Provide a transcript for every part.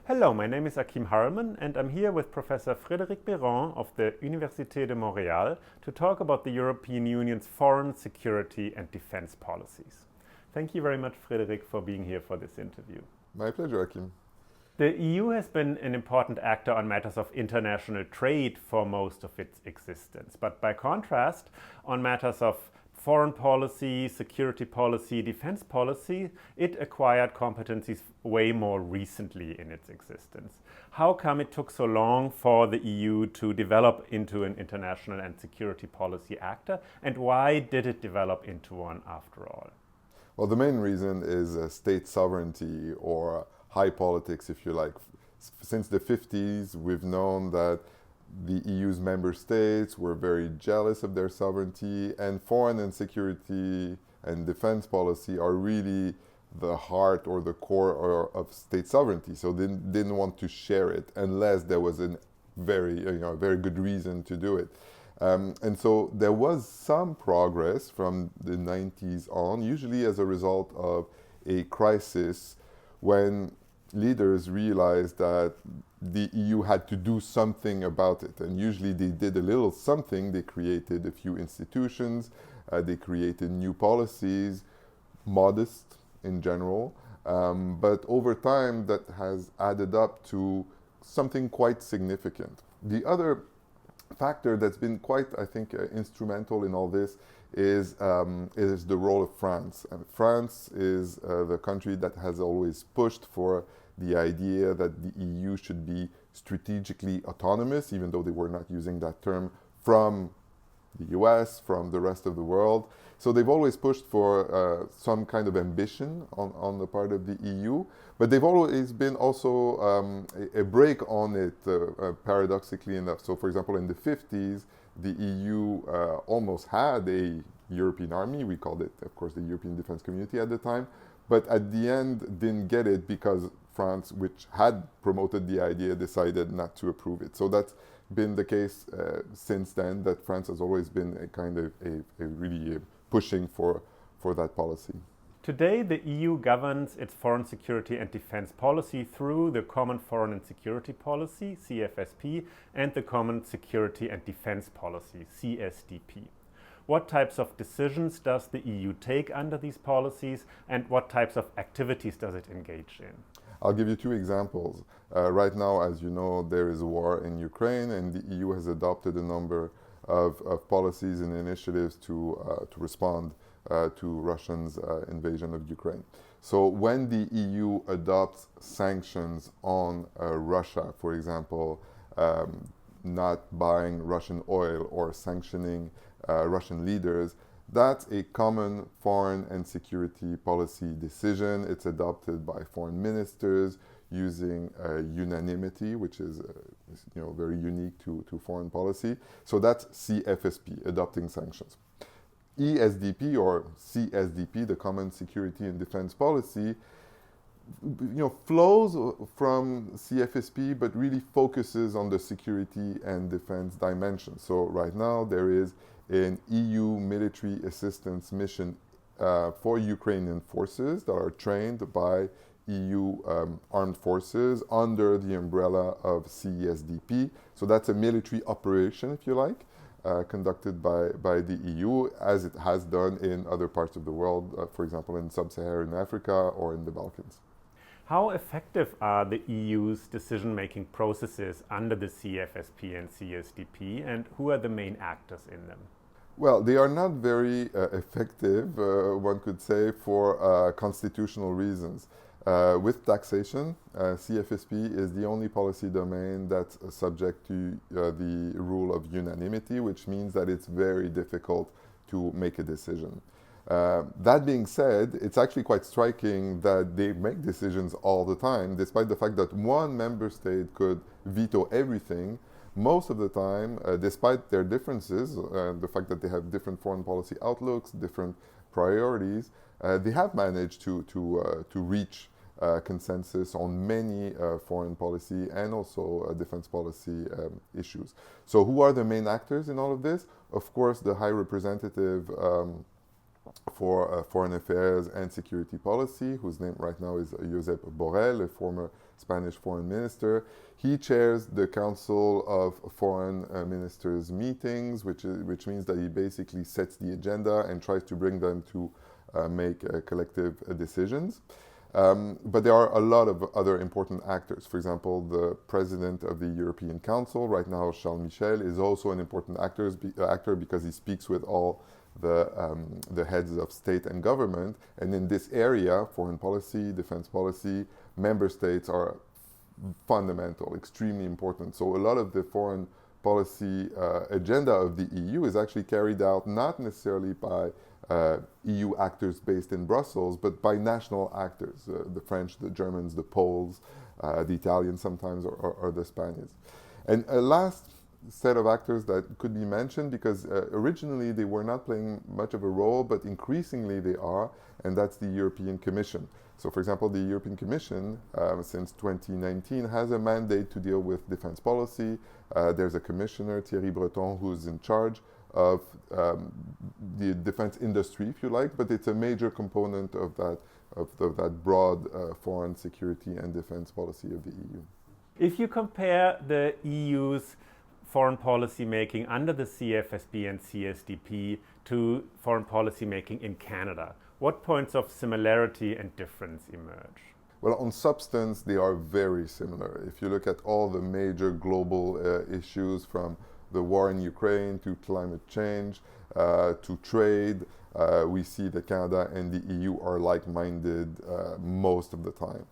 Hello, my name is Akim Harelman and I'm here with Professor Frédéric Mérand of the Université de Montréal to talk about the European Union's foreign, security and defense policies. Thank you very much, Frédéric, for being here for this interview. My pleasure, Akim. The EU has been an important actor on matters of international trade for most of its existence, but by contrast, on matters of foreign policy, security policy, defense policy, it acquired competencies way more recently in its existence. How come it took so long for the EU to develop into an international and security policy actor, and why did it develop into one after all? Well, the main reason is state sovereignty or high politics, if you like. Since the 50s, we've known that the EU's member states were very jealous of their sovereignty, and foreign and security and defense policy are really the heart or the core of state sovereignty. So they didn't want to share it unless there was a very good reason to do it. And so there was some progress from the 90s on, usually as a result of a crisis when leaders realized that the EU had to do something about it. And usually they did a little something. They created a few institutions, they created new policies, modest in general. But over time, that has added up to something quite significant. The other factor that's been quite, I think, instrumental in all this is the role of France. And France is the country that has always pushed for the idea that the EU should be strategically autonomous, even though they were not using that term, from the US, from the rest of the world. So they've always pushed for some kind of ambition on the part of the EU, but they've always been also a break on it, paradoxically enough. So for example, in the 50s, the EU almost had a European army. We called it, of course, the European Defense Community at the time, but at the end didn't get it because France, which had promoted the idea, decided not to approve it. So that's been the case since then, that France has always been a kind of a really pushing for that policy. Today, the EU governs its foreign security and defense policy through the Common Foreign and Security Policy, CFSP, and the Common Security and Defense Policy, CSDP. What types of decisions does the EU take under these policies, and what types of activities does it engage in? I'll give you two examples. Right now, as you know, there is a war in Ukraine, and the EU has adopted a number of policies and initiatives to respond to Russia's invasion of Ukraine. So when the EU adopts sanctions on Russia, for example, not buying Russian oil or sanctioning Russian leaders, that's a common foreign and security policy decision. It's adopted by foreign ministers using unanimity, which is very unique to foreign policy. So that's CFSP, adopting sanctions. ESDP or CSDP, the Common Security and Defense Policy, flows from CFSP, but really focuses on the security and defense dimension. So right now there is an EU military assistance mission for Ukrainian forces that are trained by EU armed forces under the umbrella of CSDP. So that's a military operation, if you like, conducted by the EU, as it has done in other parts of the world, for example, in sub-Saharan Africa or in the Balkans. How effective are the EU's decision-making processes under the CFSP and CSDP, and who are the main actors in them? Well, they are not very effective, one could say, for constitutional reasons. With taxation, CFSP is the only policy domain that's subject to the rule of unanimity, which means that it's very difficult to make a decision. That being said, it's actually quite striking that they make decisions all the time, despite the fact that one member state could veto everything. Most of the time, despite their differences, the fact that they have different foreign policy outlooks, different priorities, they have managed to reach consensus on many foreign policy and also defense policy issues. So who are the main actors in all of this? Of course, the High Representative for Foreign Affairs and Security Policy, whose name right now is Josep Borrell, a former Spanish foreign minister. He chairs the Council of Foreign Ministers meetings, which means that he basically sets the agenda and tries to bring them to make collective decisions. But there are a lot of other important actors. For example, the president of the European Council, right now, Charles Michel, is also an important actor because he speaks with all the heads of state and government. And in this area, foreign policy, defense policy, member states are fundamental, extremely important. So a lot of the foreign policy agenda of the EU is actually carried out not necessarily by EU actors based in Brussels, but by national actors, the French, the Germans, the Poles, the Italians sometimes, or the Spaniards. And a last set of actors that could be mentioned, because originally they were not playing much of a role, but increasingly they are, and that's the European Commission. So for example, the European Commission, since 2019, has a mandate to deal with defense policy. There's a commissioner, Thierry Breton, who's in charge of the defense industry, if you like, but it's a major component of that broad foreign security and defense policy of the EU. If you compare the EU's foreign policy making under the CFSP and CSDP to foreign policy making in Canada, what points of similarity and difference emerge? Well, on substance, they are very similar. If you look at all the major global issues, from the war in Ukraine to climate change to trade, we see that Canada and the EU are like-minded most of the time.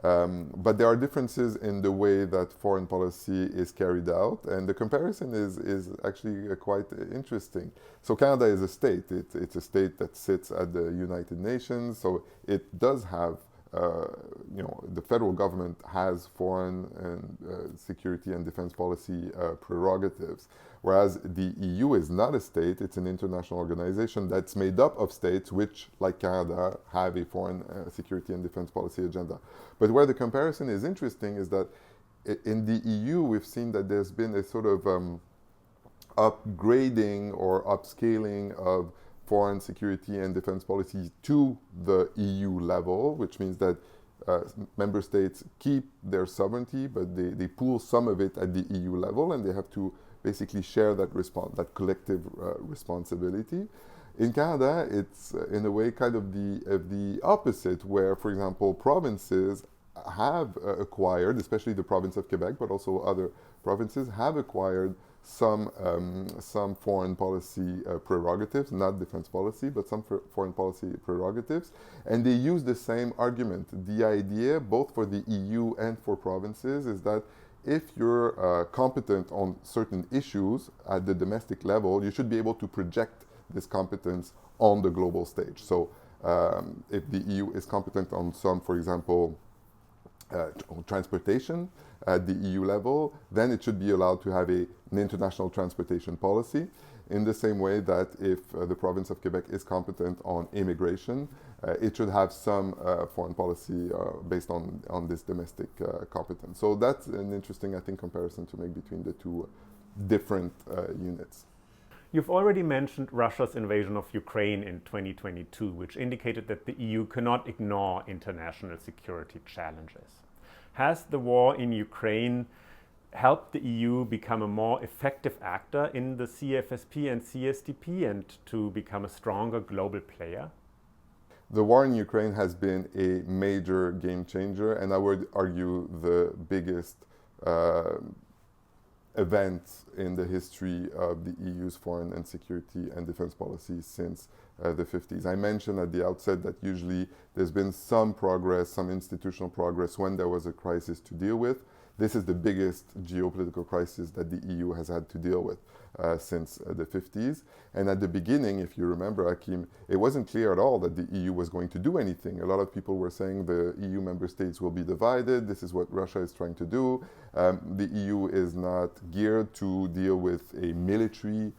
But there are differences in the way that foreign policy is carried out, and the comparison is actually quite interesting. So Canada is a state. It's a state that sits at the United Nations, so it does have, the federal government has foreign and security and defense policy prerogatives, whereas the EU is not a state. It's an international organization that's made up of states which, like Canada, have a foreign security and defense policy agenda. But where the comparison is interesting is that in the EU, we've seen that there's been a sort of upgrading or upscaling of foreign security and defense policy to the EU level, which means that member states keep their sovereignty, but they pool some of it at the EU level, and they have to basically share that collective responsibility. In Canada, it's in a way kind of the opposite, where, for example, provinces have acquired, especially the province of Quebec, but also other provinces, have acquired some foreign policy prerogatives, not defense policy, but some foreign policy prerogatives. And they use the same argument. The idea, both for the EU and for provinces, is that if you're competent on certain issues at the domestic level, you should be able to project this competence on the global stage. So if the EU is competent on some, for example, transportation at the EU level, then it should be allowed to have an international transportation policy, in the same way that if the province of Quebec is competent on immigration, it should have some foreign policy based on this domestic competence. So that's an interesting, I think, comparison to make between the two different units. You've already mentioned Russia's invasion of Ukraine in 2022, which indicated that the EU cannot ignore international security challenges. Has the war in Ukraine helped the EU become a more effective actor in the CFSP and CSDP and to become a stronger global player? The war in Ukraine has been a major game changer, and I would argue the biggest event in the history of the EU's foreign and security and defense policy since the 50s. I mentioned at the outset that usually there's been some progress, some institutional progress when there was a crisis to deal with. This is the biggest geopolitical crisis that the EU has had to deal with since the 50s. And at the beginning, if you remember, Hakim, it wasn't clear at all that the EU was going to do anything. A lot of people were saying the EU member states will be divided. This is what Russia is trying to do. The EU is not geared to deal with a military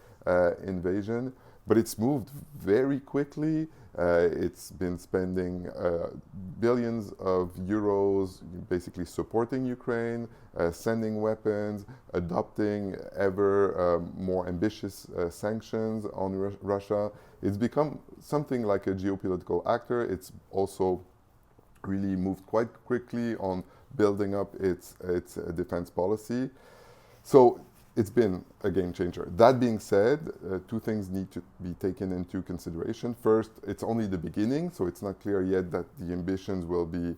invasion. But it's moved very quickly. It's been spending billions of euros basically supporting Ukraine, sending weapons, adopting ever more ambitious sanctions on Russia. It's become something like a geopolitical actor. It's also really moved quite quickly on building up its defense policy. So it's been a game changer. That being said, two things need to be taken into consideration. First, it's only the beginning, so it's not clear yet that the ambitions will be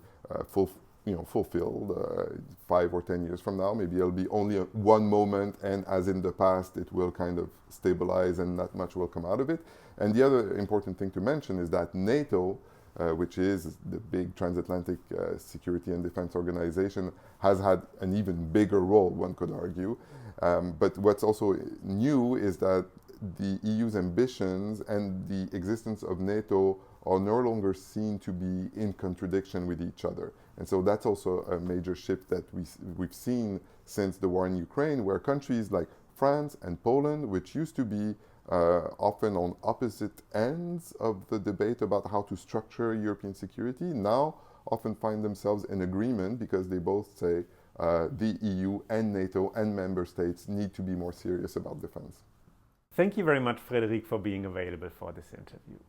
fulfilled 5 or 10 years from now. Maybe it'll be only one moment, and as in the past, it will kind of stabilize and not much will come out of it. And the other important thing to mention is that NATO, which is the big transatlantic security and defense organization, has had an even bigger role, one could argue. But what's also new is that the EU's ambitions and the existence of NATO are no longer seen to be in contradiction with each other. And so that's also a major shift that we've seen since the war in Ukraine, where countries like France and Poland, which used to be often on opposite ends of the debate about how to structure European security, now often find themselves in agreement because they both say the EU and NATO and member states need to be more serious about defense. Thank you very much, Frédéric, for being available for this interview.